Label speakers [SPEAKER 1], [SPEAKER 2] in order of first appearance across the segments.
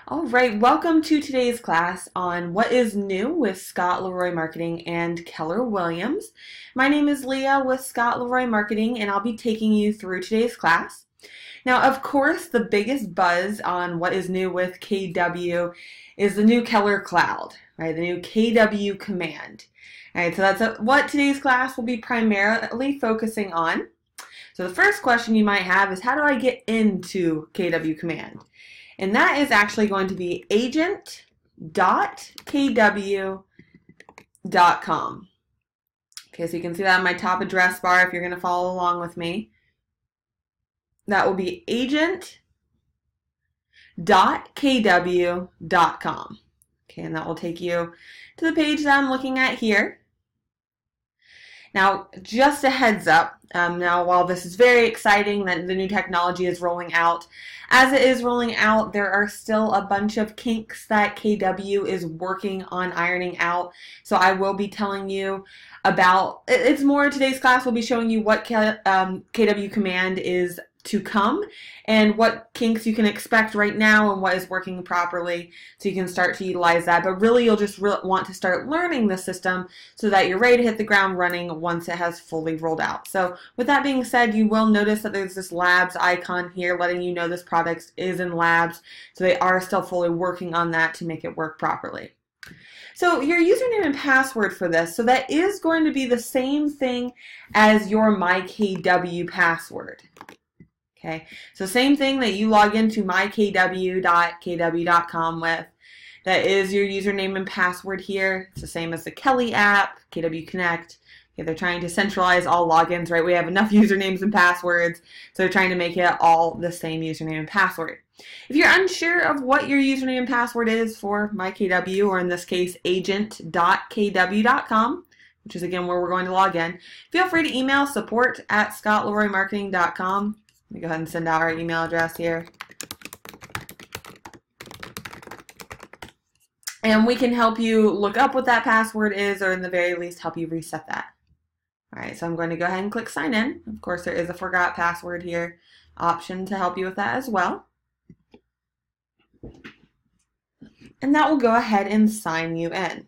[SPEAKER 1] All right, welcome to today's class on what is new with Scott Leroy Marketing and Keller Williams. My name is Leah with Scott Leroy Marketing, and I'll be taking you through today's class. Now, of course, the biggest buzz on what is new with KW is the new Keller Cloud, right? The new KW command. All right, so that's what today's class will be primarily focusing on. So the first question you might have is, how do I get into KW command? And that is actually going to be agent.kw.com. Okay, so you can see that on my top address bar if you're going to follow along with me. That will be agent.kw.com. Okay, and that will take you to the page that I'm looking at here. Now, just a heads up, now while this is very exciting that the new technology is rolling out, as it is rolling out, there are still a bunch of kinks that KW is working on ironing out. So I will be telling you about, it's more today's class will be showing you what KW command is to come and what kinks you can expect right now and what is working properly so you can start to utilize that. But really you'll just want to start learning the system so that you're ready to hit the ground running once it has fully rolled out. So with that being said, you will notice that there's this labs icon here letting you know this product is in labs. So they are still fully working on that to make it work properly. So your username and password for this, so that is going to be the same thing as your MyKW password. Okay, so same thing that you log into mykw.kw.com with. That is your username and password here. It's the same as the Kelly app, KW Connect. Okay, they're trying to centralize all logins, right? We have enough usernames and passwords, so they're trying to make it all the same username and password. If you're unsure of what your username and password is for MyKW, or in this case, agent.kw.com, which is again where we're going to log in, feel free to email support@scottleroymarketing.com. Let me go ahead and send out our email address here. And we can help you look up what that password is, or in the very least help you reset that. All right, so I'm going to go ahead and click sign in. Of course, there is a forgot password here option to help you with that as well. And that will go ahead and sign you in.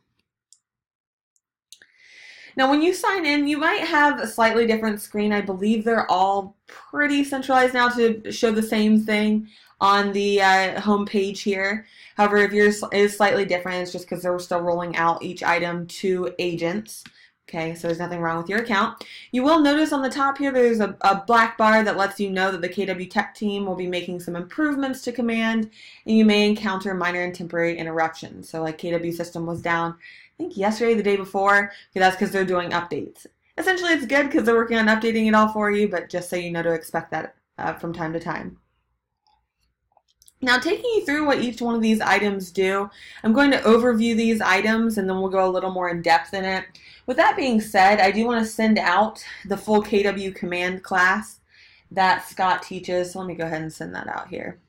[SPEAKER 1] Now, when you sign in, you might have a slightly different screen. I believe they're all pretty centralized now to show the same thing on the home page here. However, if yours is slightly different, it's just because they're still rolling out each item to agents. Okay, so there's nothing wrong with your account. You will notice on the top here there's a black bar that lets you know that the KW Tech team will be making some improvements to command, and you may encounter minor and temporary interruptions. So like KW system was down, I think yesterday, the day before. Okay, that's because they're doing updates. Essentially, it's good because they're working on updating it all for you, but just so you know to expect that from time to time. Now, taking you through what each one of these items do, I'm going to overview these items and then we'll go a little more in depth in it. With that being said, I do want to send out the full KW command class that Scott teaches. So let me go ahead and send that out here.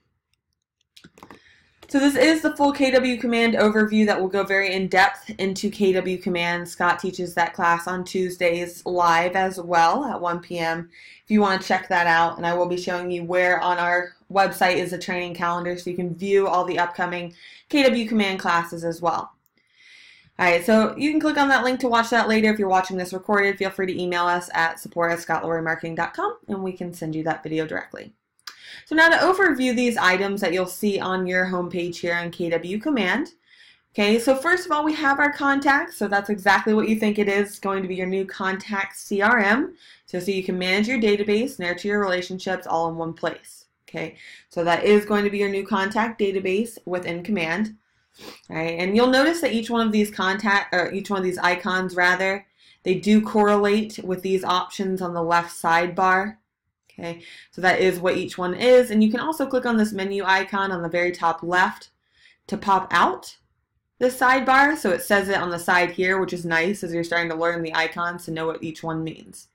[SPEAKER 1] So this is the full KW command overview that will go very in depth into KW command. Scott teaches that class on Tuesdays live as well at 1 p.m. if you want to check that out. And I will be showing you where on our website is a training calendar so you can view all the upcoming KW command classes as well. All right, so you can click on that link to watch that later. If you're watching this recorded, feel free to email us at support@scottleroymarketing.com and we can send you that video directly. So now to overview these items that you'll see on your homepage here on KW Command. Okay, so first of all, we have our contacts. So that's exactly what you think it is. It's going to be your new contact CRM. So you can manage your database, nurture your relationships all in one place. Okay, so that is going to be your new contact database within Command. All right, and you'll notice that each one of these icons rather, they do correlate with these options on the left sidebar. Okay, so that is what each one is, and you can also click on this menu icon on the very top left to pop out this sidebar. So it says it on the side here, which is nice as you're starting to learn the icons to know what each one means.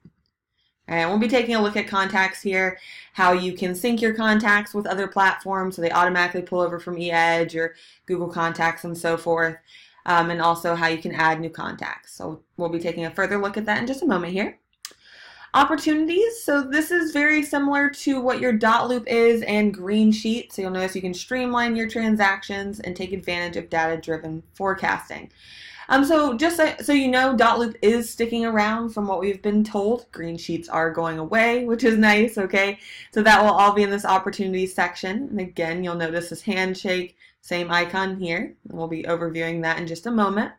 [SPEAKER 1] All right, we'll be taking a look at contacts here, how you can sync your contacts with other platforms so they automatically pull over from eEdge or Google Contacts and so forth, and also how you can add new contacts. So we'll be taking a further look at that in just a moment here. Opportunities, so this is very similar to what your dot loop is and green sheet. So you'll notice you can streamline your transactions and take advantage of data-driven forecasting. So just so you know, dot loop is sticking around from what we've been told. Green sheets are going away, which is nice, okay? So that will all be in this opportunities section. And again, you'll notice this handshake, same icon here. And we'll be overviewing that in just a moment.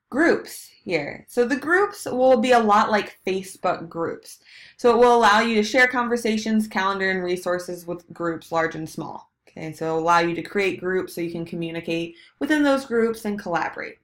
[SPEAKER 1] Groups here. So the groups will be a lot like Facebook groups. So it will allow you to share conversations, calendar, and resources with groups large and small. Okay, so it'll allow you to create groups so you can communicate within those groups and collaborate.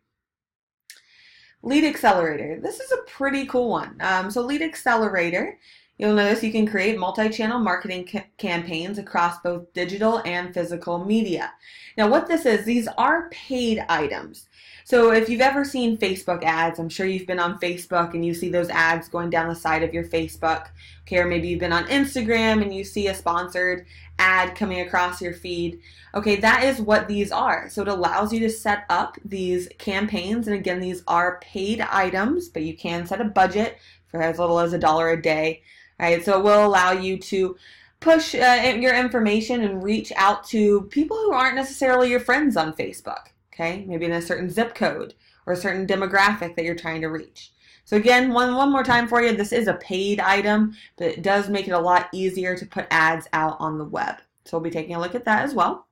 [SPEAKER 1] Lead Accelerator. This is a pretty cool one. So Lead Accelerator, you'll notice you can create multi-channel marketing campaigns across both digital and physical media. Now what this is, these are paid items. So if you've ever seen Facebook ads, I'm sure you've been on Facebook and you see those ads going down the side of your Facebook. Okay, or maybe you've been on Instagram and you see a sponsored ad coming across your feed. Okay, that is what these are. So it allows you to set up these campaigns, and again, these are paid items, but you can set a budget for as little as $1 a day. All right, so it will allow you to push your information and reach out to people who aren't necessarily your friends on Facebook. Okay, maybe in a certain zip code or a certain demographic that you're trying to reach. So again, one more time for you, this is a paid item, but it does make it a lot easier to put ads out on the web. So we'll be taking a look at that as well.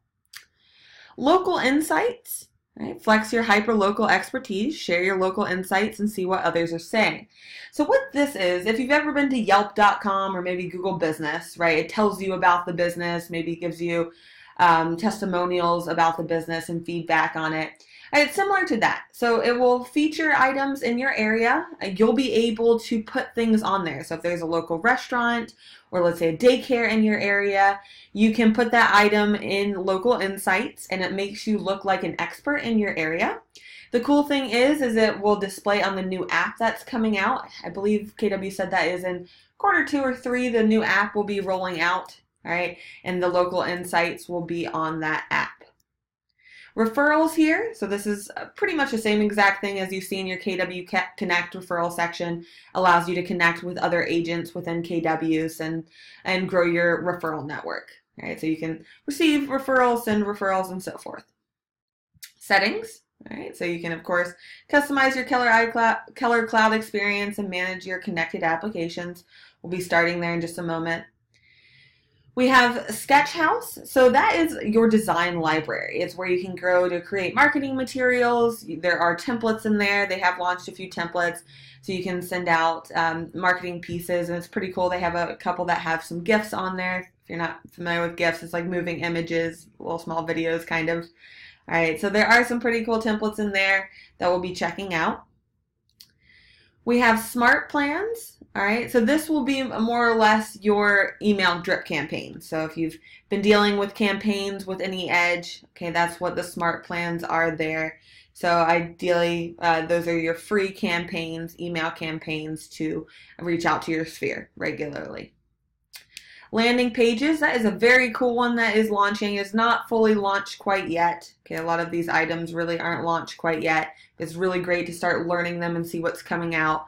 [SPEAKER 1] Local insights, right? Flex your hyper-local expertise, share your local insights, and see what others are saying. So what this is, if you've ever been to Yelp.com or maybe Google Business, right? It tells you about the business, maybe gives you testimonials about the business and feedback on it. And it's similar to that. So it will feature items in your area. You'll be able to put things on there. So if there's a local restaurant or let's say a daycare in your area, you can put that item in local insights and it makes you look like an expert in your area. The cool thing is it will display on the new app that's coming out. I believe KW said that is in Q2 or 3, the new app will be rolling out. All right, and the local insights will be on that app. Referrals here, so this is pretty much the same exact thing as you see in your KW Connect referral section. Allows you to connect with other agents within KWs and grow your referral network. All right, so you can receive referrals, send referrals, and so forth. Settings, all right, so you can of course customize your Keller Cloud experience and manage your connected applications. We'll be starting there in just a moment. We have Sketch House, so that is your design library. It's where you can go to create marketing materials. There are templates in there. They have launched a few templates, so you can send out marketing pieces, and it's pretty cool. They have a couple that have some GIFs on there. If you're not familiar with GIFs, it's like moving images, little small videos kind of. All right, so there are some pretty cool templates in there that we'll be checking out. We have Smart Plans. All right, so this will be more or less your email drip campaign. So if you've been dealing with campaigns with any Edge, okay, that's what the Smart Plans are there. So ideally, those are your free campaigns, email campaigns to reach out to your sphere regularly. Landing pages, that is a very cool one that is launching. It's not fully launched quite yet. Okay, a lot of these items really aren't launched quite yet. It's really great to start learning them and see what's coming out.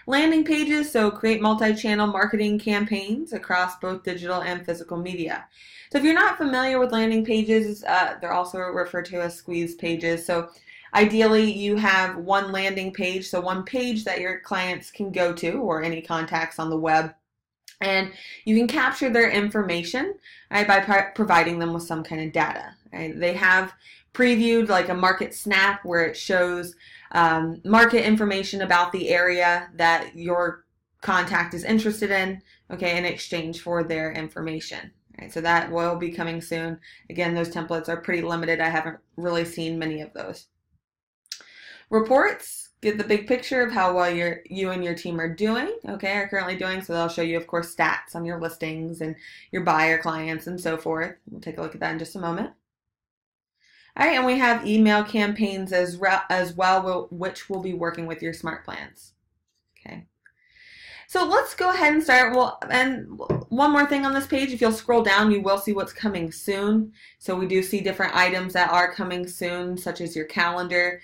[SPEAKER 1] Landing pages, so create multi-channel marketing campaigns across both digital and physical media. So if you're not familiar with landing pages, they're also referred to as squeeze pages. So ideally you have one landing page, so one page that your clients can go to or any contacts on the web. And you can capture their information, right, by providing them with some kind of data. Right? They have previewed like a market snap where it shows market information about the area that your contact is interested in, okay, in exchange for their information. Right? So that will be coming soon. Again, those templates are pretty limited. I haven't really seen many of those. Reports. Get the big picture of how well you and your team are doing, okay, are currently doing. So they'll show you, of course, stats on your listings and your buyer clients and so forth. We'll take a look at that in just a moment. All right, and we have email campaigns as well, which will be working with your Smart Plans. Okay. So let's go ahead and start. Well, and one more thing on this page, if you'll scroll down, you will see what's coming soon. So we do see different items that are coming soon, such as your calendar.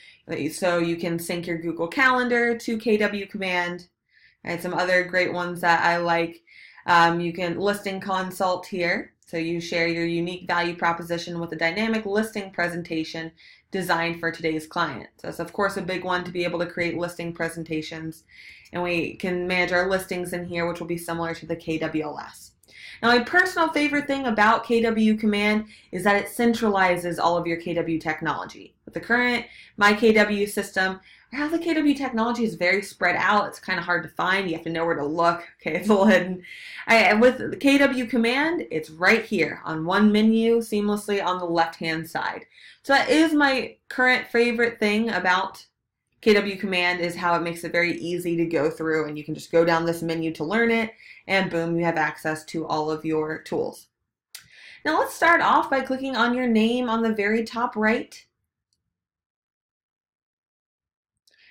[SPEAKER 1] So you can sync your Google Calendar to KW Command. All right, some other great ones that I like. You can listing consult here. So you share your unique value proposition with a dynamic listing presentation designed for today's client. So that's of course a big one, to be able to create listing presentations. And we can manage our listings in here, which will be similar to the KWLS. Now, my personal favorite thing about KW Command is that it centralizes all of your KW technology. With the current My KW system, how the KW technology is very spread out. It's kind of hard to find. You have to know where to look. Okay, it's a little hidden. And with the KW Command, it's right here on one menu, seamlessly on the left-hand side. So that is my current favorite thing about KW Command, is how it makes it very easy to go through, and you can just go down this menu to learn it, and boom, you have access to all of your tools. Now let's start off by clicking on your name on the very top right.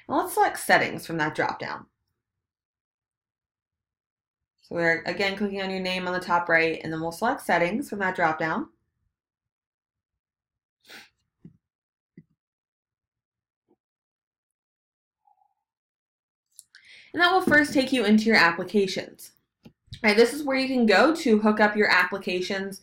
[SPEAKER 1] And let's select settings from that drop down. So we're again clicking on your name on the top right, and then we'll select settings from that drop down. And that will first take you into your applications. All right, this is where you can go to hook up your applications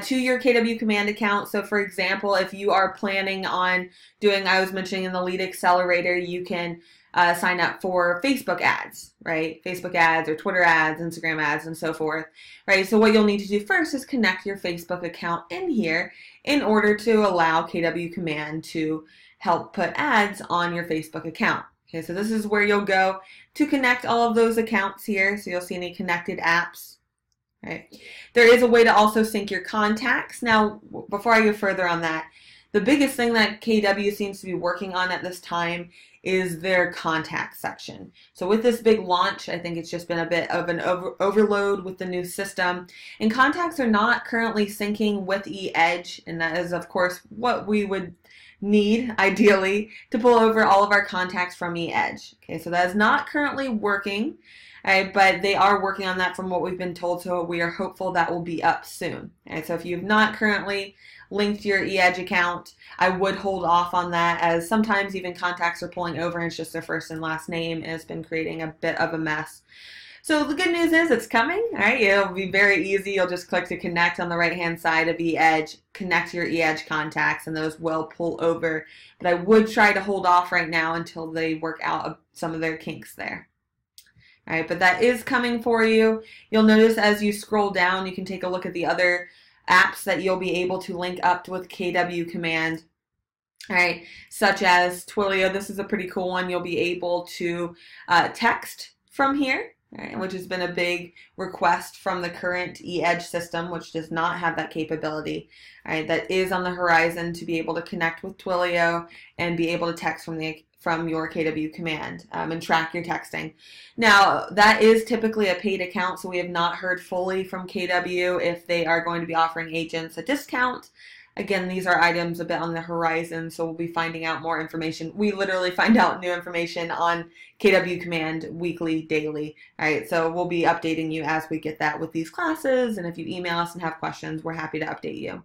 [SPEAKER 1] to your KW Command account. So for example, if you are planning on doing, I was mentioning in the Lead Accelerator, you can sign up for Facebook ads, right? Facebook ads or Twitter ads, Instagram ads, and so forth, right? So what you'll need to do first is connect your Facebook account in here in order to allow KW Command to help put ads on your Facebook account. Okay, so this is where you'll go to connect all of those accounts here. So you'll see any connected apps. Right. There is a way to also sync your contacts. Now, before I go further on that, the biggest thing that KW seems to be working on at this time is their contact section. So with this big launch, I think it's just been a bit of an overload with the new system. And contacts are not currently syncing with eEdge, and that is, of course, what we would need, ideally, to pull over all of our contacts from eEdge. Okay, so that is not currently working. Right, but they are working on that from what we've been told, so we are hopeful that will be up soon. Right, so if you've not currently linked your eEdge account, I would hold off on that, as sometimes even contacts are pulling over and it's just their first and last name, and it's been creating a bit of a mess. So the good news is it's coming. All right, it'll be very easy. You'll just click to connect on the right-hand side of eEdge, connect your eEdge contacts, and those will pull over. But I would try to hold off right now until they work out some of their kinks there. All right, but that is coming for you. You'll notice as you scroll down, you can take a look at the other apps that you'll be able to link up with KW Command. All right, such as Twilio. This is a pretty cool one. You'll be able to text from here, right, which has been a big request from the current eEdge system, which does not have that capability. All right, that is on the horizon, to be able to connect with Twilio and be able to text from your KW Command and track your texting. Now, that is typically a paid account, so we have not heard fully from KW if they are going to be offering agents a discount. Again, these are items a bit on the horizon, so we'll be finding out more information. We literally find out new information on KW Command weekly, daily. All right, so we'll be updating you as we get that with these classes, and if you email us and have questions, we're happy to update you.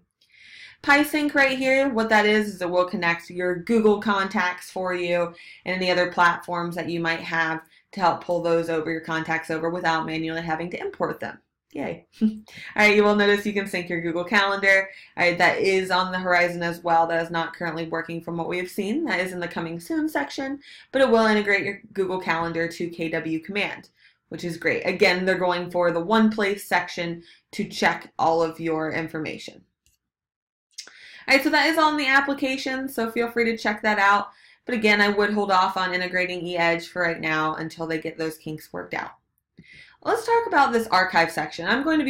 [SPEAKER 1] PieSync right here, what that is it will connect your Google contacts for you and any other platforms that you might have to help pull those over, your contacts over, without manually having to import them. Yay. All right, you will notice you can sync your Google Calendar. All right, that is on the horizon as well. That is not currently working from what we have seen. That is in the coming soon section, but it will integrate your Google Calendar to KW Command, which is great. Again, they're going for the one place section to check all of your information. All right, so that is on the application, so feel free to check that out. But again, I would hold off on integrating eEdge for right now until they get those kinks worked out. Let's talk about this archive section. I'm going to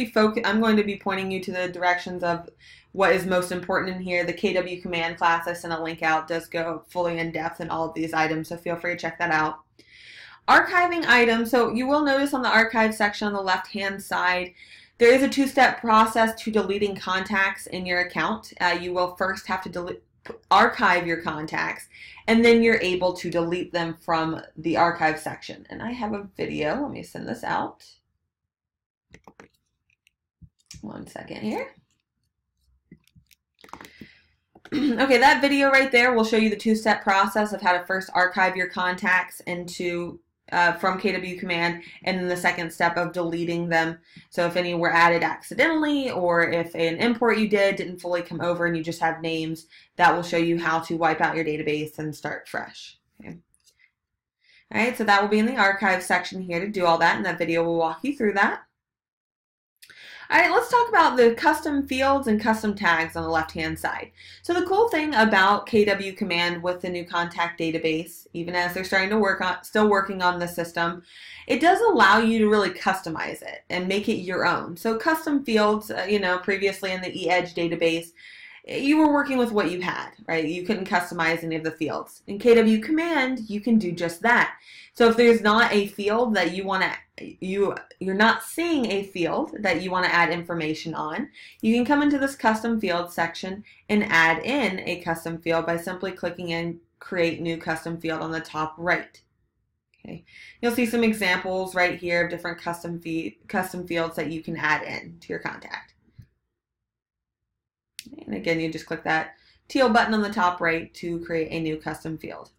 [SPEAKER 1] be pointing you to the directions of what is most important in here. The KW Command class I sent a link out does go fully in depth in all of these items, so feel free to check that out. Archiving items, so you will notice on the archive section on the left-hand side, there is a two-step process to deleting contacts in your account. You will first have to archive your contacts, and then you're able to delete them from the archive section. And I have a video. Let me send this out. One second here. Okay, that video right there will show you the two-step process of how to first archive your contacts into from KW Command, and then the second step of deleting them. So if any were added accidentally, or if an import you didn't fully come over and you just have names, that will show you how to wipe out your database and start fresh. Okay. All right, so that will be in the archive section here to do all that, and that video will walk you through that. All right, let's talk about the custom fields and custom tags on the left-hand side. So the cool thing about KW Command with the new contact database, even as they're starting to still working on the system, it does allow you to really customize it and make it your own. So custom fields, previously in the eEdge database, you were working with what you had, right? You couldn't customize any of the fields. In KW Command, you can do just that. So if there's not a field that you want to, you're not seeing a field that you want to add information on, you can come into this custom field section and add in a custom field by simply clicking in create new custom field on the top right. Okay. You'll see some examples right here of different custom fields that you can add in to your contact. And again, you just click that teal button on the top right to create a new custom field.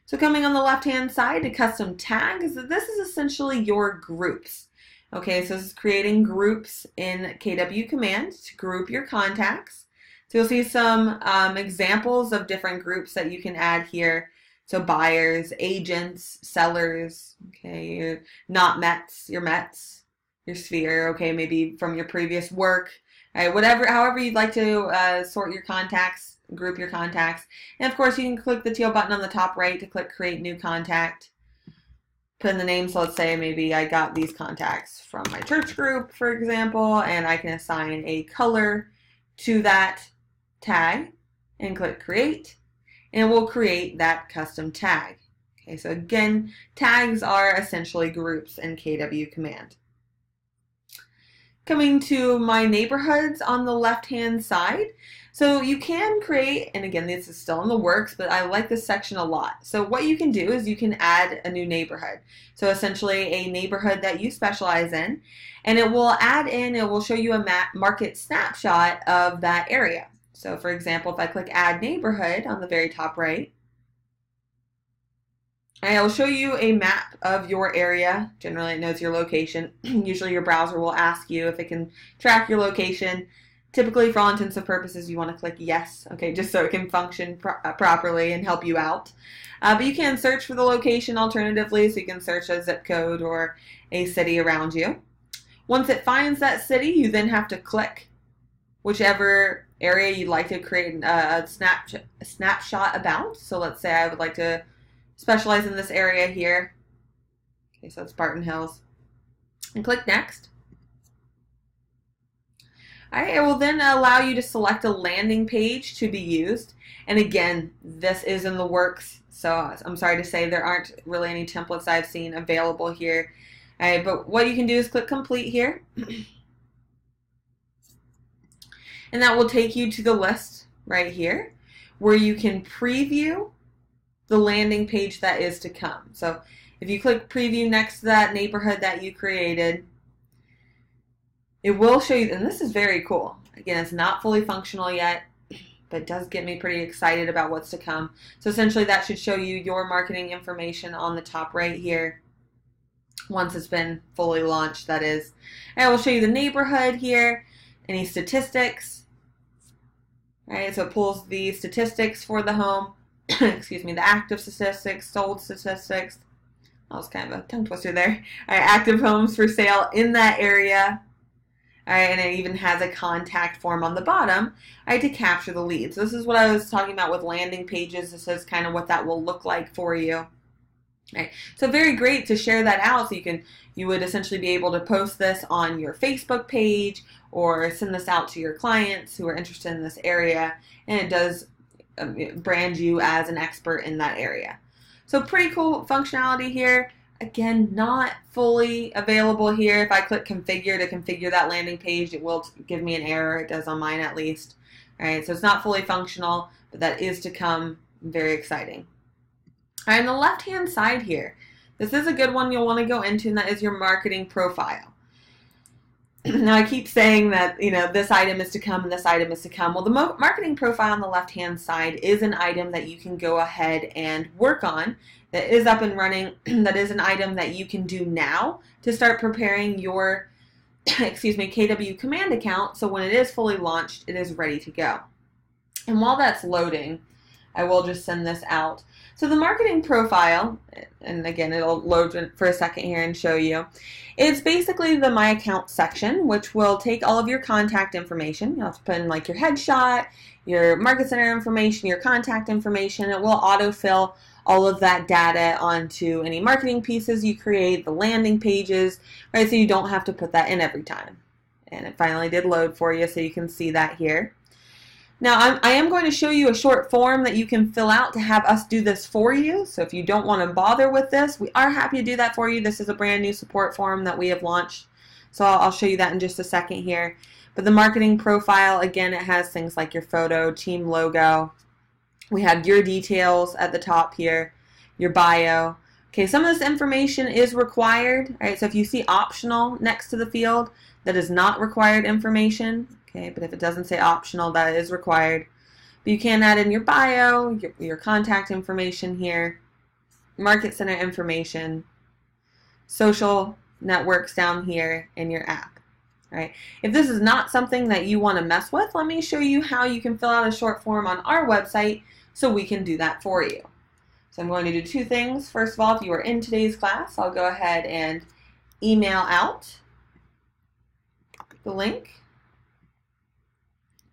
[SPEAKER 1] So coming on the left-hand side to custom tags, this is essentially your groups. Okay, so this is creating groups in KW Command to group your contacts. So you'll see some examples of different groups that you can add here. So buyers, agents, sellers, okay, your not Mets, your Mets, your sphere, okay, maybe from your previous work. All right, however you'd like to sort your contacts, group your contacts. And of course, you can click the teal button on the top right to click create new contact. Put in the name, so let's say maybe I got these contacts from my church group, for example, and I can assign a color to that tag and click create, and it will create that custom tag. Okay, so again, tags are essentially groups in KW Command. Coming to my neighborhoods on the left-hand side. So you can create, and again, this is still in the works, but I like this section a lot. So what you can do is you can add a new neighborhood. So essentially a neighborhood that you specialize in, and it will show you a market snapshot of that area. So for example, if I click add neighborhood on the very top right, I will show you a map of your area. Generally, it knows your location. Usually your browser will ask you if it can track your location. Typically, for all intents and purposes, you want to click yes, okay, just so it can function properly and help you out. But you can search for the location alternatively, so you can search a zip code or a city around you. Once it finds that city, you then have to click whichever area you'd like to create a snapshot about. So let's say I would like to specialize in this area here. Okay, so it's Barton Hills. And click next. All right, it will then allow you to select a landing page to be used. And again, this is in the works, so I'm sorry to say there aren't really any templates I've seen available here. All right, but what you can do is click complete here. And that will take you to the list right here where you can preview the landing page that is to come. So if you click preview next to that neighborhood that you created, it will show you, and this is very cool. Again, it's not fully functional yet, but it does get me pretty excited about what's to come. So essentially that should show you your marketing information on the top right here. Once it's been fully launched, that is. And it will show you the neighborhood here, any statistics. All right, so it pulls the statistics for the home. Excuse me, the active statistics, sold statistics. That was kind of a tongue twister there. All right, active homes for sale in that area. All right, and it even has a contact form on the bottom, all right, to capture the leads. So this is what I was talking about with landing pages. This is kind of what that will look like for you. All right, so very great to share that out. So you would essentially be able to post this on your Facebook page or send this out to your clients who are interested in this area, and it does brand you as an expert in that area. So pretty cool functionality here. Again, not fully available here. If I click configure to configure that landing page, it will give me an error. It does on mine at least. All right, so it's not fully functional, but that is to come. Very exciting. All right, on the left-hand side here, this is a good one you'll want to go into, and that is your marketing profile. Now I keep saying that, this item is to come and this item is to come. Well, the marketing profile on the left-hand side is an item that you can go ahead and work on, that is up and running. That is an item that you can do now to start preparing your, KW Command account, so when it is fully launched, it is ready to go. And while that's loading, I will just send this out. So the marketing profile, and again, it'll load for a second here and show you, it's basically the My Account section, which will take all of your contact information. You'll have to put in like your headshot, your market center information, your contact information. It will autofill all of that data onto any marketing pieces you create, the landing pages, right? So you don't have to put that in every time. And it finally did load for you, so you can see that here. Now, I am going to show you a short form that you can fill out to have us do this for you. So if you don't want to bother with this, we are happy to do that for you. This is a brand new support form that we have launched. So I'll show you that in just a second here. But the marketing profile, again, it has things like your photo, team logo. We have your details at the top here, your bio. Okay, some of this information is required. All right, so if you see optional next to the field, that is not required information. Okay, but if it doesn't say optional, that is required. But you can add in your bio, your contact information here, market center information, social networks down here, and your app. All right. If this is not something that you want to mess with, let me show you how you can fill out a short form on our website so we can do that for you. So I'm going to do two things. First of all, if you are in today's class, I'll go ahead and email out the link.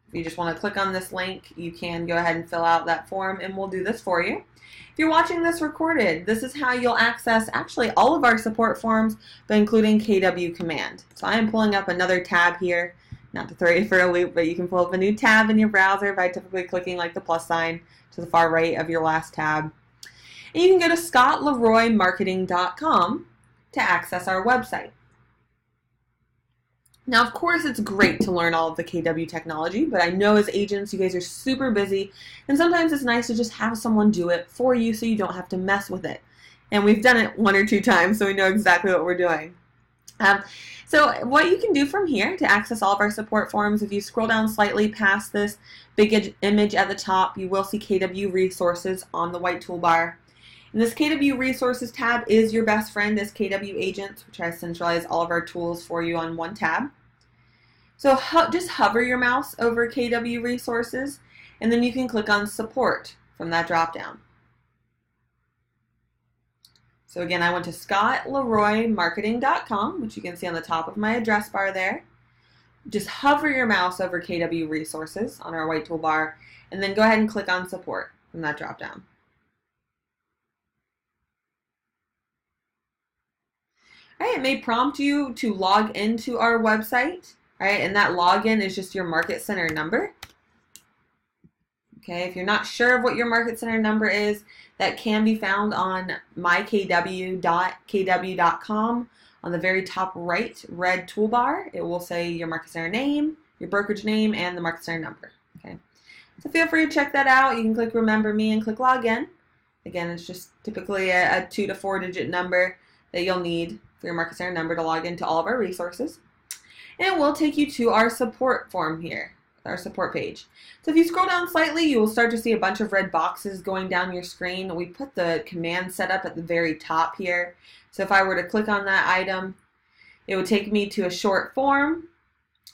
[SPEAKER 1] If you just want to click on this link, you can go ahead and fill out that form, and we'll do this for you. If you're watching this recorded, this is how you'll access actually all of our support forms, but including KW Command. So I am pulling up another tab here, not to throw you for a loop, but you can pull up a new tab in your browser by typically clicking like the plus sign to the far right of your last tab. And you can go to scottleroymarketing.com to access our website. Now, of course, it's great to learn all of the KW technology, but I know as agents, you guys are super busy, and sometimes it's nice to just have someone do it for you so you don't have to mess with it. And we've done it 1 or 2 times, so we know exactly what we're doing. So what you can do from here to access all of our support forms, if you scroll down slightly past this big image at the top, you will see KW Resources on the white toolbar. And this KW Resources tab is your best friend as KW agents. We try to centralize all of our tools for you on one tab. So just hover your mouse over KW Resources, and then you can click on Support from that drop-down. So again, I went to scottleroymarketing.com, which you can see on the top of my address bar there. Just hover your mouse over KW Resources on our white toolbar, and then go ahead and click on Support from that drop-down. Right, it may prompt you to log into our website, right? And that login is just your market center number. Okay, if you're not sure of what your market center number is, that can be found on mykw.kw.com. On the very top right red toolbar, it will say your market center name, your brokerage name, and the market center number. Okay, so feel free to check that out. You can click Remember Me and click Login. Again, it's just typically a 2 to 4 digit number that you'll need for your market center number to log into all of our resources. And it will take you to our support form here, our support page. So if you scroll down slightly, you will start to see a bunch of red boxes going down your screen. We put the command setup at the very top here. So if I were to click on that item, it would take me to a short form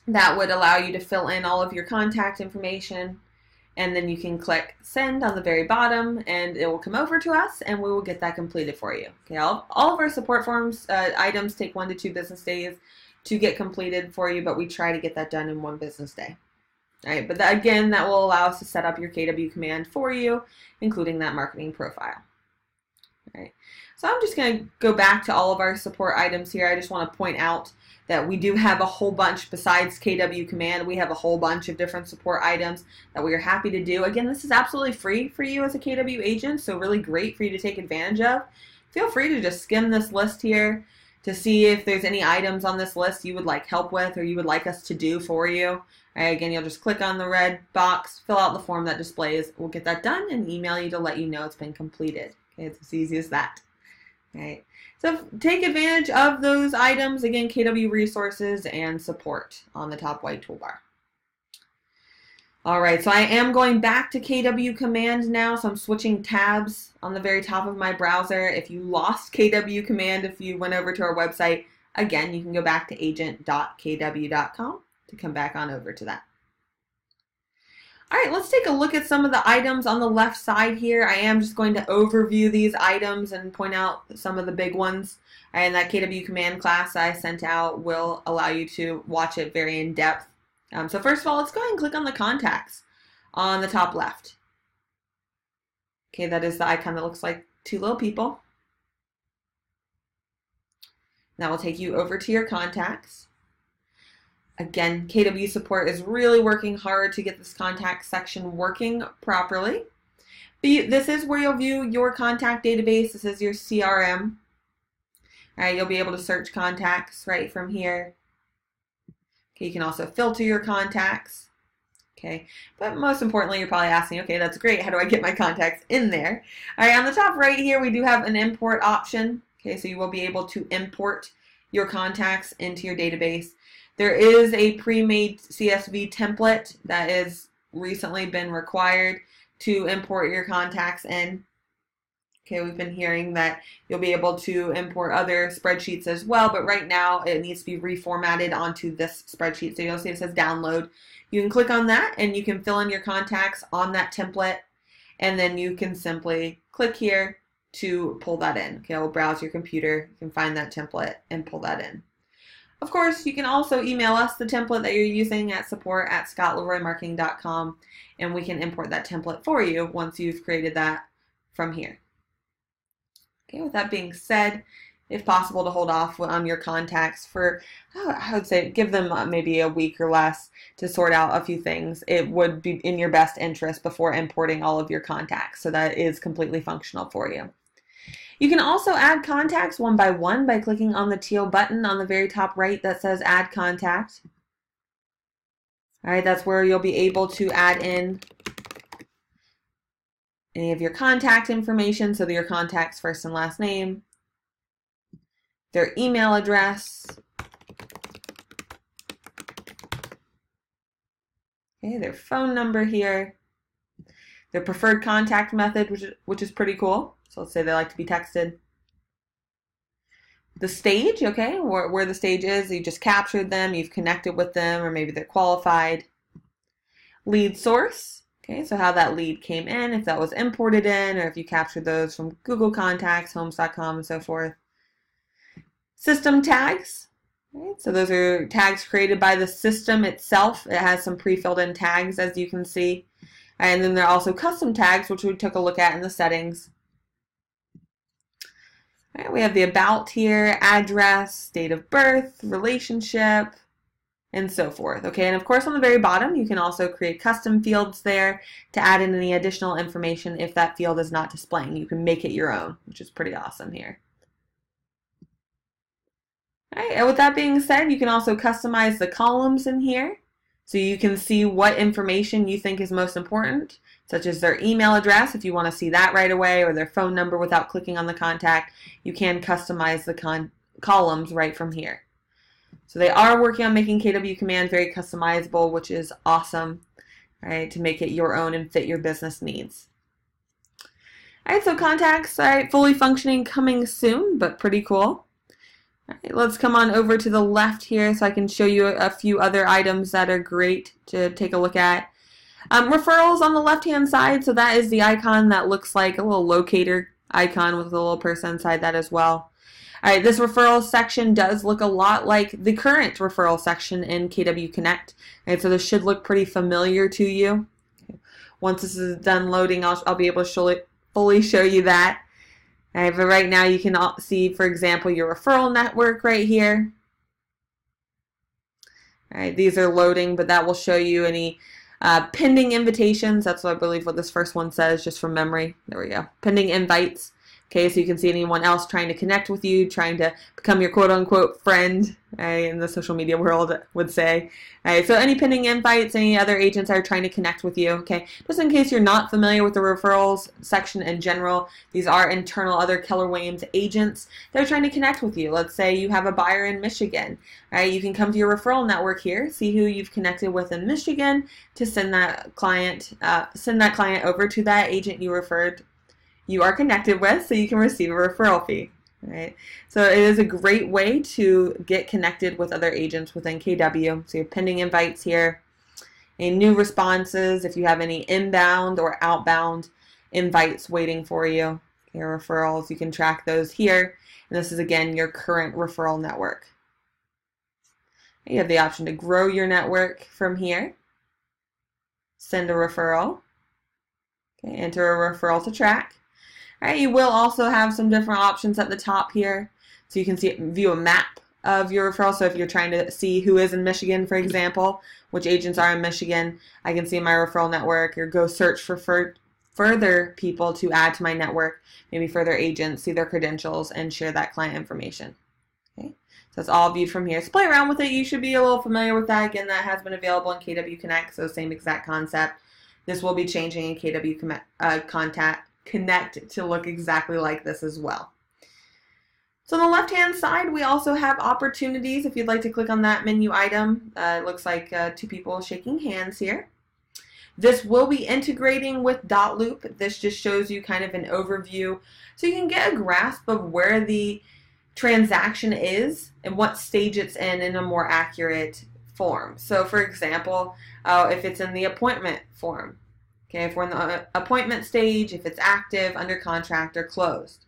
[SPEAKER 1] that would allow you to fill in all of your contact information. And then you can click Send on the very bottom, and it will come over to us, and we will get that completed for you. Okay, all of our support forms items take 1 to 2 business days to get completed for you, but we try to get that done in 1 business day. All right, but again, that will allow us to set up your KW command for you, including that marketing profile. All right, so I'm just going to go back to all of our support items here. I just want to point out that we do have a whole bunch besides KW Command. We have a whole bunch of different support items that we are happy to do. Again, this is absolutely free for you as a KW agent, so really great for you to take advantage of. Feel free to just skim this list here to see if there's any items on this list you would like help with or you would like us to do for you. All right, again, you'll just click on the red box, fill out the form that displays. We'll get that done and email you to let you know it's been completed. Okay, it's as easy as that. All right. So take advantage of those items. Again, KW resources and support on the top white toolbar. All right, so I am going back to KW Command now, so I'm switching tabs on the very top of my browser. If you lost KW Command, if you went over to our website, again, you can go back to agent.kw.com to come back on over to that. All right, let's take a look at some of the items on the left side here. I am just going to overview these items and point out some of the big ones. And that KW Command class I sent out will allow you to watch it very in depth. So first of all, let's go ahead and click on the contacts on the top left. Okay, that is the icon that looks like two little people. That will take you over to your contacts. Again, KW support is really working hard to get this contact section working properly. But this is where you'll view your contact database. This is your CRM. All right, you'll be able to search contacts right from here. Okay, you can also filter your contacts. Okay, but most importantly, you're probably asking, okay, that's great. How do I get my contacts in there? All right, on the top right here, we do have an import option. Okay, so you will be able to import your contacts into your database. There is a pre-made CSV template that has recently been required to import your contacts in. Okay, we've been hearing that you'll be able to import other spreadsheets as well, but right now it needs to be reformatted onto this spreadsheet. So you'll see it says download. You can click on that and you can fill in your contacts on that template, and then you can simply click here to pull that in. Okay, we'll browse your computer, you can find that template and pull that in. Of course, you can also email us the template that you're using at support@scottleroymarketing.com, and we can import that template for you once you've created that from here. Okay, with that being said, if possible, to hold off on your contacts for, I would say, give them maybe a week or less to sort out a few things. It would be in your best interest before importing all of your contacts, so that is completely functional for you. You can also add contacts one by one by clicking on the teal button on the very top right that says Add Contact. All right, that's where you'll be able to add in any of your contact information, so your contact's first and last name, their email address, okay, their phone number here, their preferred contact method, which is pretty cool. So let's say they like to be texted. The stage, okay, where the stage is, you just captured them, you've connected with them, or maybe they're qualified. Lead source, okay, so how that lead came in, if that was imported in, or if you captured those from Google Contacts, Homes.com, and so forth. System tags, right, so those are tags created by the system itself. It has some pre-filled in tags, as you can see. And then there are also custom tags, which we took a look at in the settings. All right, we have the about here, address, date of birth, relationship, and so forth. Okay, and of course on the very bottom you can also create custom fields there to add in any additional information if that field is not displaying. You can make it your own, which is pretty awesome here. All right, and with that being said, you can also customize the columns in here so you can see what information you think is most important, such as their email address if you want to see that right away, or their phone number without clicking on the contact. You can customize the columns right from here. So they are working on making KW Command very customizable, which is awesome, right, to make it your own and fit your business needs. All right, so contacts, all right, fully functioning, coming soon, but pretty cool. All right, let's come on over to the left here so I can show you a few other items that are great to take a look at. Referrals on the left-hand side, so that is the icon that looks like a little locator icon with a little person inside that as well. All right, this referral section does look a lot like the current referral section in KW Connect. All right, so this should look pretty familiar to you. Once this is done loading, I'll be able to fully show you that. All right, but right now you can see, for example, your referral network right here. All right, these are loading, but that will show you any pending invitations. That's what I believe what this first one says, just from memory. There we go. Pending invites. Okay, so you can see anyone else trying to connect with you, trying to become your quote-unquote friend, in the social media world would say. So any pending invites, any other agents are trying to connect with you. Okay, just in case you're not familiar with the referrals section in general, these are internal other Keller Williams agents. They're trying to connect with you. Let's say you have a buyer in Michigan. You can come to your referral network here, see who you've connected with in Michigan to send that client over to that agent you are connected with, so you can receive a referral fee. Right? So it is a great way to get connected with other agents within KW. So your pending invites here, any new responses, if you have any inbound or outbound invites waiting for you, your referrals, you can track those here. And this is again your current referral network. You have the option to grow your network from here, send a referral, okay, enter a referral to track. All right, you will also have some different options at the top here. So you can view a map of your referral. So if you're trying to see who is in Michigan, for example, which agents are in Michigan, I can see my referral network, or go search for further people to add to my network, maybe further agents, see their credentials, and share that client information. Okay, so it's all viewed from here. So play around with it. You should be a little familiar with that. Again, that has been available in KW Connect, so same exact concept. This will be changing in KW Connect to look exactly like this as well. So on the left-hand side, we also have opportunities. If you'd like to click on that menu item, it looks like two people shaking hands here. This will be integrating with Dotloop. This just shows you kind of an overview so you can get a grasp of where the transaction is and what stage it's in a more accurate form. So for example, if it's in the appointment form, okay, if we're in the appointment stage, if it's active, under contract, or closed.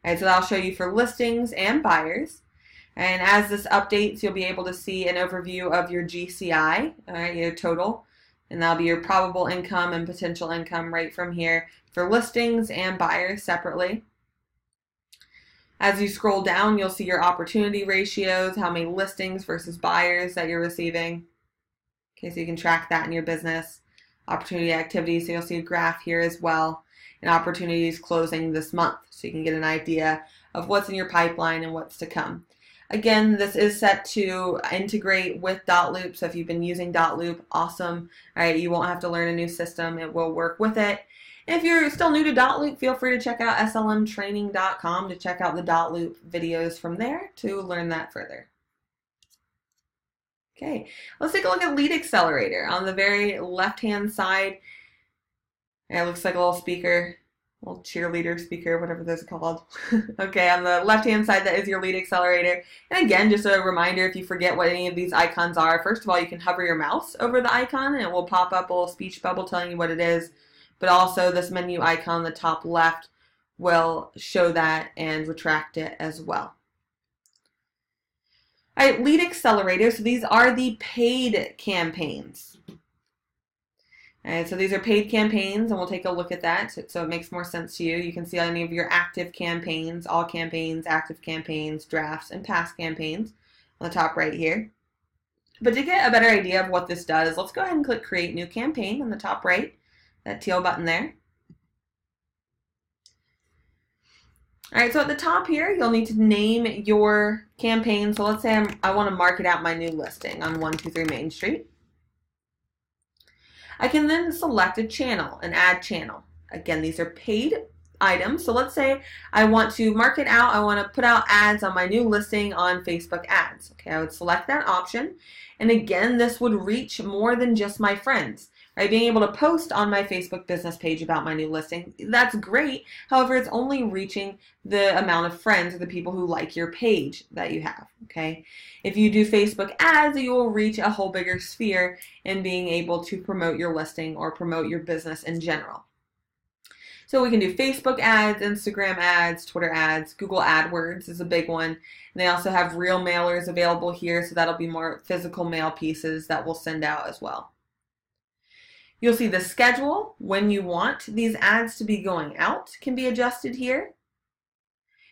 [SPEAKER 1] All right, so that'll show you for listings and buyers. And as this updates, you'll be able to see an overview of your GCI, all right, your total. And that'll be your probable income and potential income right from here for listings and buyers separately. As you scroll down, you'll see your opportunity ratios, how many listings versus buyers that you're receiving. Okay, so you can track that in your business. Opportunity activity, so you'll see a graph here as well, and opportunities closing this month, so you can get an idea of what's in your pipeline and what's to come. Again, this is set to integrate with Dotloop, so if you've been using Dotloop, awesome. All right, you won't have to learn a new system, it will work with it. And if you're still new to Dotloop, feel free to check out slmtraining.com to check out the Dotloop videos from there to learn that further. Okay, let's take a look at Lead Accelerator. On the very left-hand side, it looks like a little speaker, a little cheerleader speaker, whatever those are called. Okay, on the left-hand side, that is your Lead Accelerator. And again, just a reminder, if you forget what any of these icons are, first of all, you can hover your mouse over the icon, and it will pop up a little speech bubble telling you what it is. But also, this menu icon on the top left will show that and retract it as well. All right, Lead Accelerator, so these are the paid campaigns. All right, so these are paid campaigns, and we'll take a look at that so it makes more sense to you. You can see any of your active campaigns, all campaigns, active campaigns, drafts, and past campaigns on the top right here. But to get a better idea of what this does, let's go ahead and click Create New Campaign on the top right, that teal button there. All right, so at the top here, you'll need to name your campaign. So let's say I want to market out my new listing on 123 Main Street. I can then select a channel, an ad channel. Again, these are paid items. So let's say I want to market out, I want to put out ads on my new listing on Facebook ads. Okay, I would select that option. And again, this would reach more than just my friends. Right, being able to post on my Facebook business page about my new listing, that's great. However, it's only reaching the amount of friends or the people who like your page that you have, okay? If you do Facebook ads, you will reach a whole bigger sphere in being able to promote your listing or promote your business in general. So we can do Facebook ads, Instagram ads, Twitter ads, Google AdWords is a big one. And they also have reel mailers available here, so that'll be more physical mail pieces that we'll send out as well. You'll see the schedule, when you want these ads to be going out can be adjusted here.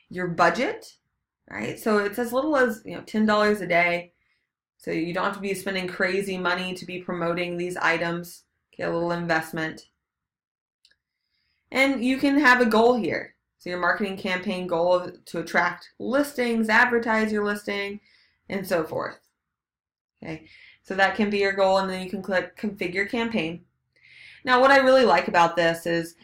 [SPEAKER 1] Your budget, right? So it's as little as $10 a day. So you don't have to be spending crazy money to be promoting these items. Get a little investment. And you can have a goal here. So your marketing campaign goal is to attract listings, advertise your listing, and so forth. Okay, so that can be your goal, and then you can click Configure Campaign. Now, what I really like about this is,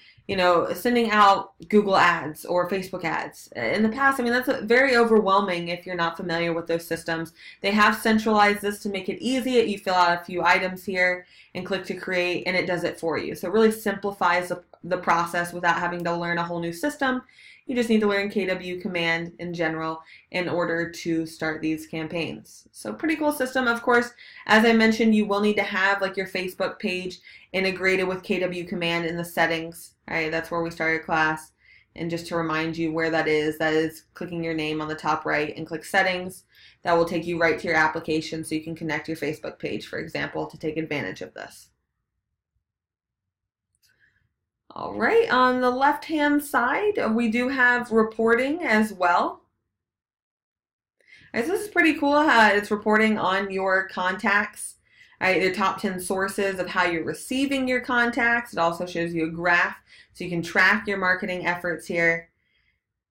[SPEAKER 1] sending out Google ads or Facebook ads. In the past, that's very overwhelming if you're not familiar with those systems. They have centralized this to make it easy. You fill out a few items here and click to create, and it does it for you. So it really simplifies the process without having to learn a whole new system. You just need to learn KW Command in general in order to start these campaigns. So pretty cool system. Of course, as I mentioned, you will need to have like your Facebook page integrated with KW Command in the settings. All right, that's where we started class. And just to remind you where that is clicking your name on the top right and click settings. That will take you right to your application so you can connect your Facebook page, for example, to take advantage of this. All right, on the left-hand side, we do have reporting as well. All right, so this is pretty cool how it's reporting on your contacts. All right, your top 10 sources of how you're receiving your contacts. It also shows you a graph so you can track your marketing efforts here.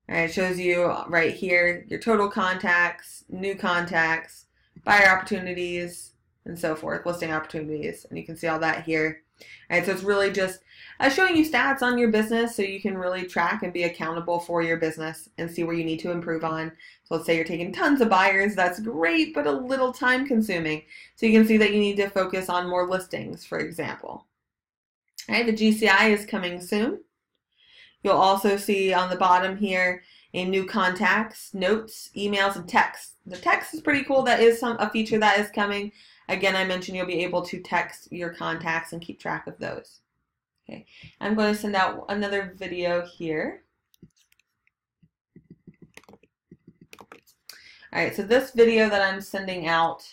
[SPEAKER 1] All right, it shows you right here your total contacts, new contacts, buyer opportunities, and so forth, listing opportunities, and you can see all that here. All right, so it's really just showing you stats on your business so you can really track and be accountable for your business and see where you need to improve on. So let's say you're taking tons of buyers, that's great, but a little time consuming. So you can see that you need to focus on more listings, for example. All right, the GCI is coming soon. You'll also see on the bottom here a new contacts, notes, emails, and text. The text is pretty cool. That is a feature that is coming. Again, I mentioned you'll be able to text your contacts and keep track of those. Okay, I'm going to send out another video here. All right, so this video that I'm sending out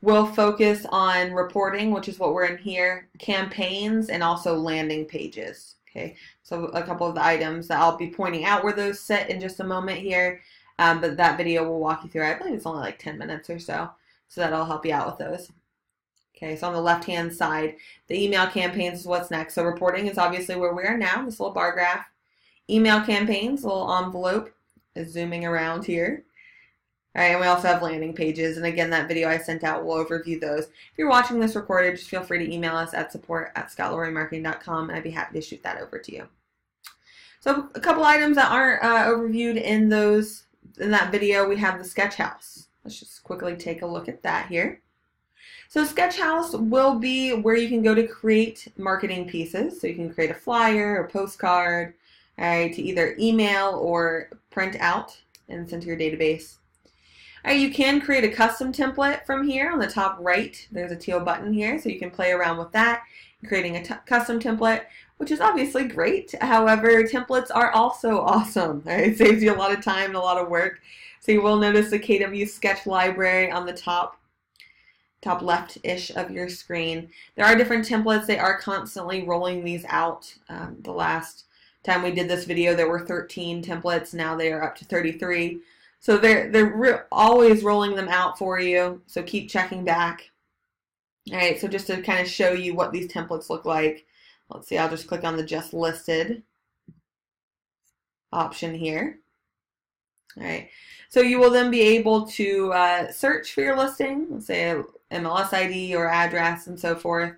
[SPEAKER 1] will focus on reporting, which is what we're in here, campaigns, and also landing pages. Okay, so a couple of the items that I'll be pointing out where those sit in just a moment here. But that video will walk you through. I believe it's only like 10 minutes or so that'll help you out with those. Okay, so on the left-hand side, the email campaigns is what's next. So reporting is obviously where we are now, this little bar graph. Email campaigns, little envelope is zooming around here. All right, and we also have landing pages. And again, that video I sent out will overview those. If you're watching this recorded, just feel free to email us at support@ScottLeroyMarketing.com, and I'd be happy to shoot that over to you. So a couple items that aren't overviewed in that video, we have the sketch house. Let's just quickly take a look at that here. So sketch house will be where you can go to create marketing pieces. So you can create a flyer or postcard, all right, to either email or print out and send to your database. All right, you can create a custom template from here on the top right. There's a teal button here, so you can play around with that, creating a custom template, which is obviously great. However, templates are also awesome. Right? It saves you a lot of time and a lot of work. So you will notice the KW Sketch Library on the top left-ish of your screen. There are different templates. They are constantly rolling these out. The last time we did this video, there were 13 templates. Now they are up to 33. So they're always rolling them out for you. So keep checking back. All right, so just to kind of show you what these templates look like. Let's see, I'll just click on the Just Listed option here. All right, so you will then be able to search for your listing, let's say MLS ID or address and so forth,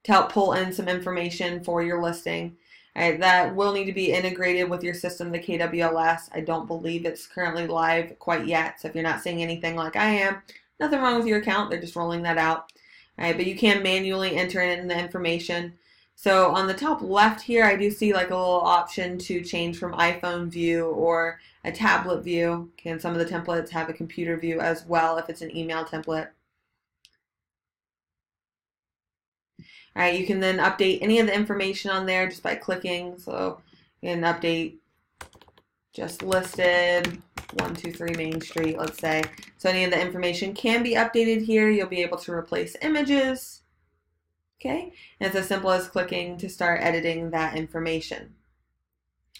[SPEAKER 1] to help pull in some information for your listing. All right, that will need to be integrated with your system, the KWLS. I don't believe it's currently live quite yet, so if you're not seeing anything like I am, nothing wrong with your account, they're just rolling that out. All right, but you can manually enter in the information. So on the top left here, I do see like a little option to change from iPhone view or a tablet view. Okay, and some of the templates have a computer view as well if it's an email template. All right, you can then update any of the information on there just by clicking. So you can update Just Listed 123 Main Street, let's say. So any of the information can be updated here. You'll be able to replace images. Okay, and it's as simple as clicking to start editing that information.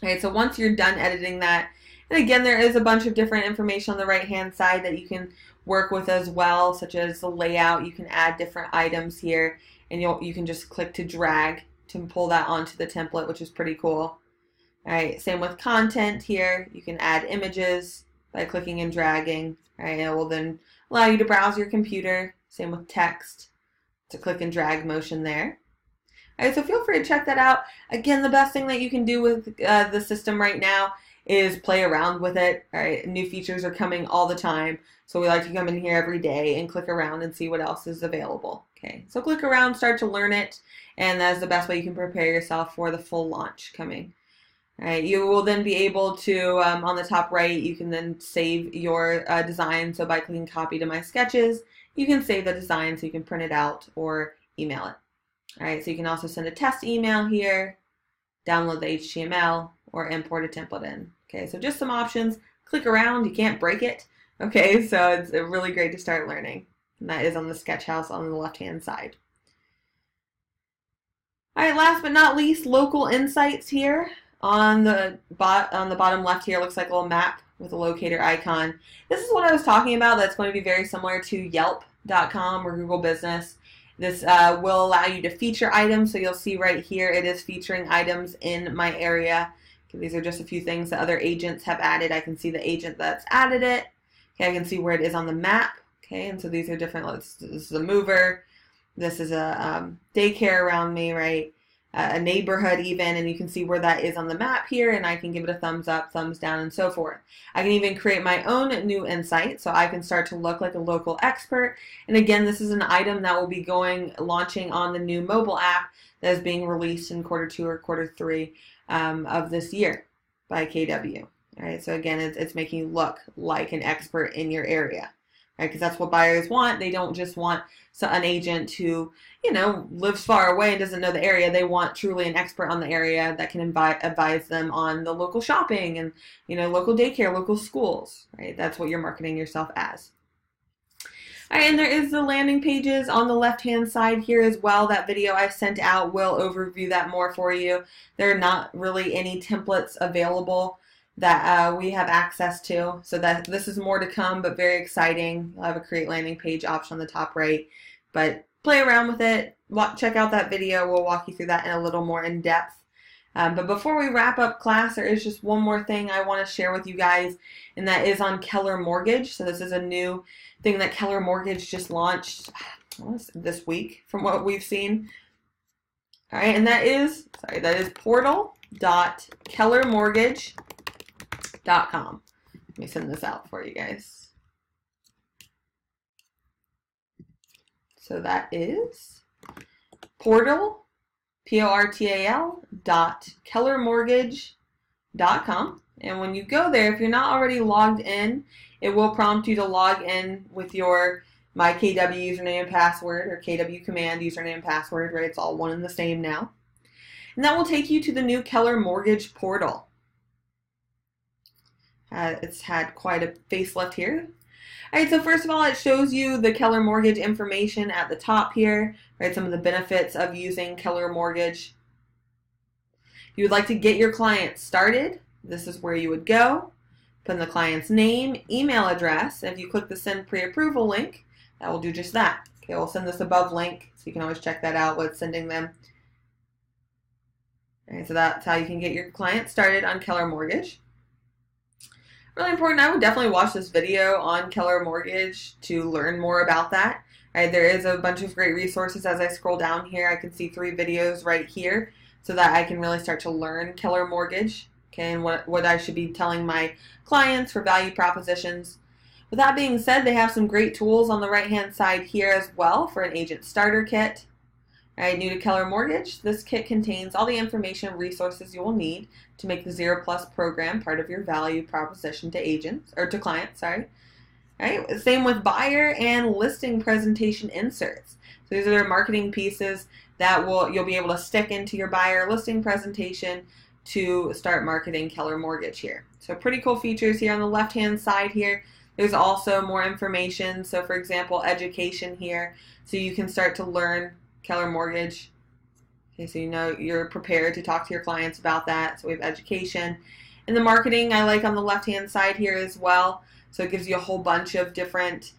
[SPEAKER 1] All right, so once you're done editing that, and again, there is a bunch of different information on the right-hand side that you can work with as well, such as the layout. You can add different items here, and you can just click to drag to pull that onto the template, which is pretty cool. All right, same with content here. You can add images by clicking and dragging. All right, it will then allow you to browse your computer. Same with text. It's a click and drag motion there. All right, so feel free to check that out. Again, the best thing that you can do with the system right now is play around with it. All right, new features are coming all the time, so we like to come in here every day and click around and see what else is available. Okay, so click around, start to learn it, and that's the best way you can prepare yourself for the full launch coming. All right, you will then be able to, on the top right, you can then save your design. So by clicking copy to my sketches, you can save the design so you can print it out or email it. All right, so you can also send a test email here, download the HTML, or import a template in. Okay, so just some options. Click around, you can't break it. Okay, so it's really great to start learning. And that is on the sketch house on the left-hand side. All right, last but not least, local insights here. On the bottom left here, looks like a little map with a locator icon. This is what I was talking about. That's going to be very similar to Yelp.com or Google Business. This will allow you to feature items. So you'll see right here, it is featuring items in my area. Okay, these are just a few things that other agents have added. I can see the agent that's added it. Okay, I can see where it is on the map. Okay, and so these are different. This is a mover. This is a daycare around me, right? A neighborhood even, and you can see where that is on the map here, and I can give it a thumbs up, thumbs down, and so forth. I can even create my own new insight, so I can start to look like a local expert. And again, this is an item that will be launching on the new mobile app that is being released in Q2 or Q3 of this year by KW. All right, so again, it's making you look like an expert in your area. Right, because that's what buyers want. They don't just want an agent who, lives far away and doesn't know the area. They want truly an expert on the area that can advise them on the local shopping and, local daycare, local schools, right? That's what you're marketing yourself as. All right, and there is the landing pages on the left-hand side here as well. That video I sent out will overview that more for you. There are not really any templates available that we have access to. So that this is more to come, but very exciting. You'll have a create landing page option on the top right, but play around with it. Check out that video. We'll walk you through that in a little more in depth. But before we wrap up class, there is just one more thing I want to share with you guys, and that is on Keller Mortgage. So this is a new thing that Keller Mortgage just launched this week from what we've seen. All right, and that is portal.kellermortgage.com. Let me send this out for you guys. So that is portal, portal.kellermortgage.com. And when you go there, if you're not already logged in, it will prompt you to log in with my KW username and password, or KW command username and password, right? It's all one and the same now. And that will take you to the new Keller Mortgage portal. It's had quite a facelift here. All right, so first of all, it shows you the Keller Mortgage information at the top here, right? Some of the benefits of using Keller Mortgage. If you would like to get your client started, this is where you would go. Put in the client's name, email address, and if you click the send pre-approval link, that will do just that. Okay, we'll send this above link, so you can always check that out with sending them. All right, so that's how you can get your client started on Keller Mortgage. Really important, I would definitely watch this video on Keller Mortgage to learn more about that. All right, there is a bunch of great resources. As I scroll down here, I can see 3 videos right here so that I can really start to learn Keller Mortgage, okay, and what I should be telling my clients for value propositions. With that being said, they have some great tools on the right-hand side here as well for an agent starter kit. All right, new to Keller Mortgage, this kit contains all the information and resources you will need to make the Zero Plus program part of your value proposition to agents, or to clients, sorry. All right, same with buyer and listing presentation inserts. So these are their marketing pieces that you'll be able to stick into your buyer listing presentation to start marketing Keller Mortgage here. So pretty cool features here on the left-hand side here. There's also more information. So for example, education here. So you can start to learn Keller Mortgage. Okay, so you're prepared to talk to your clients about that. So we have education. And the marketing I like on the left-hand side here as well. So it gives you a whole bunch of different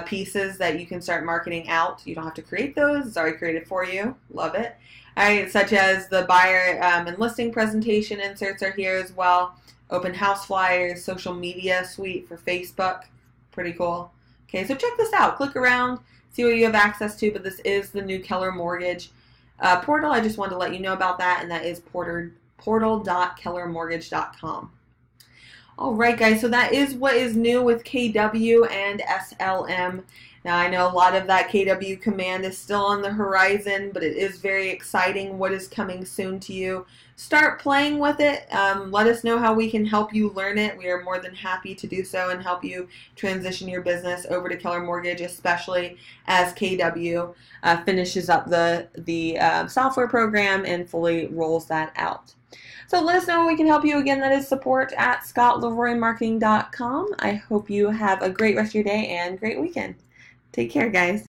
[SPEAKER 1] pieces that you can start marketing out. You don't have to create those. It's already created for you. Love it. All right, such as the buyer and listing presentation inserts are here as well. Open house flyers, social media suite for Facebook. Pretty cool. Okay, so check this out. Click around, see what you have access to, but this is the new Keller Mortgage portal. I just wanted to let you know about that, and that is portal.kellermortgage.com. All right, guys, so that is what is new with KW and SLM. Now, I know a lot of that KW command is still on the horizon, but it is very exciting what is coming soon to you. Start playing with it. Let us know how we can help you learn it. We are more than happy to do so and help you transition your business over to Keller Mortgage, especially as KW finishes up the software program and fully rolls that out. So let us know how we can help you. Again, that is support@scottleroymarketing.com. I hope you have a great rest of your day and great weekend. Take care, guys.